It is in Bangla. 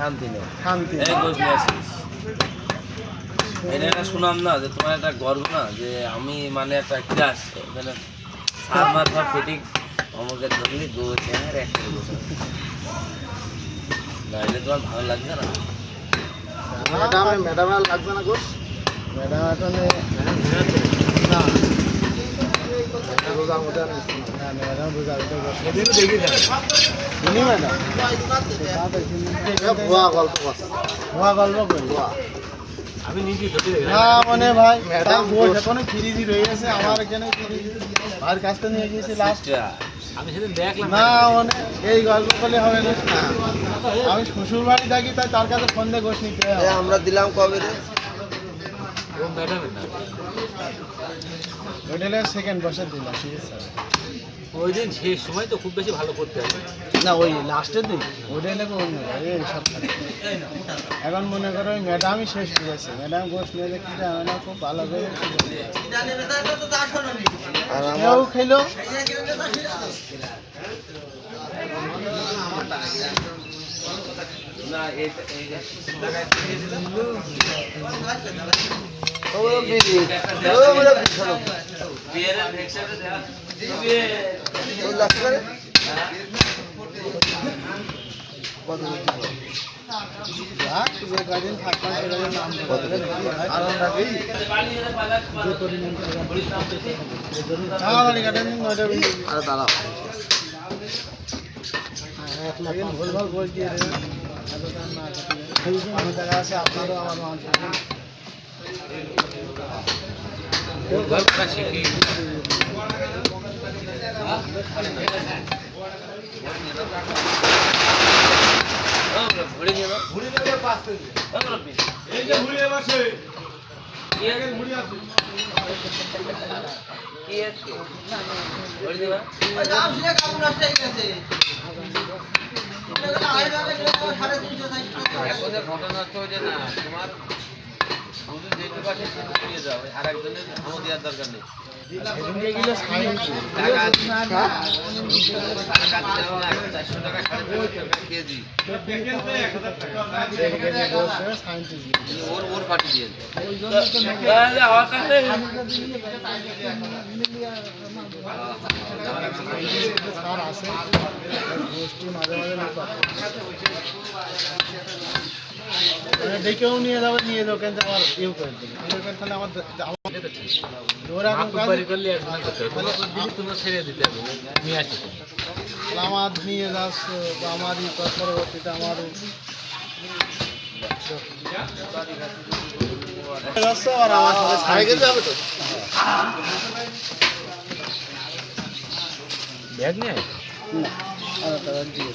শান্তি নেই, শান্তি এই গোছ নিয়ে আসিস। এটা একটা শুনাম না যে তোমার একটা গর্ব না যে আমি মানে একটা ক্লাস মানে সার মাথা ফিটিং অমুকের ধরলি গোছ আর একটা গোছ না, এটা তোমার ভালো লাগছে না? ম্যাডাম আর লাগছে না গোস, ম্যাডাম আসলে না রোজার মধ্যে না ম্যাডাম রোজার মধ্যে দেখি ম্যাডাম ভুয়া গল্প করি আমি নিজে না মানে ভাই ম্যাডাম গোস এখনো ফ্রিজি রয়ে গেছে আমার এখানে ভাইয়ের কাছটা নিয়ে গিয়েছি লাস্ট। আমি সেদিন দেখলাম না মানে এই গল্প করলে হবে না, আমি শ্বশুর বাড়ি থাকি তাই তার কাছে ফোন দিয়ে গোস নিতে হবে। আমরা দিলাম কবে রে হোটেলের সেকেন্ড বছর দিলাম, ঠিক আছে স্যার। ওই দিন সেই সময় তো খুব বেশি ভালো করতে হবে না ওই লাস্টের দিন হোটেলে সব এখন মনে করো ওই ম্যাডামই শেষ করেছে, ম্যাডাম গোস নিয়ে দেখতে যাবে না খুব ভালো করে কেউ খেলো না কদিন থাকতাম সেটার নাম ভুলভাল বই দিয়ে দেবেন আমার দেখা আছে আপনারও আমার মানুষ ঘটনা হচ্ছে যে না তোমার যেটুকু আছে সেটুকু নিয়ে যাও, আর একজনের আমও দেওয়ার দরকার নেই। কেজি ওর পাঠিয়ে দিয়েছে ডেকেও নিয়ে যাবে, নিয়ে যাও কেন আমার ইউ করে দেবে তাহলে আমার ছেড়ে দিতে হবে নিয়ে আসি আমার নিয়ে যাস আমারই পরবর্তীতে আমারও ব্যাগ নিয়ে না দিয়ে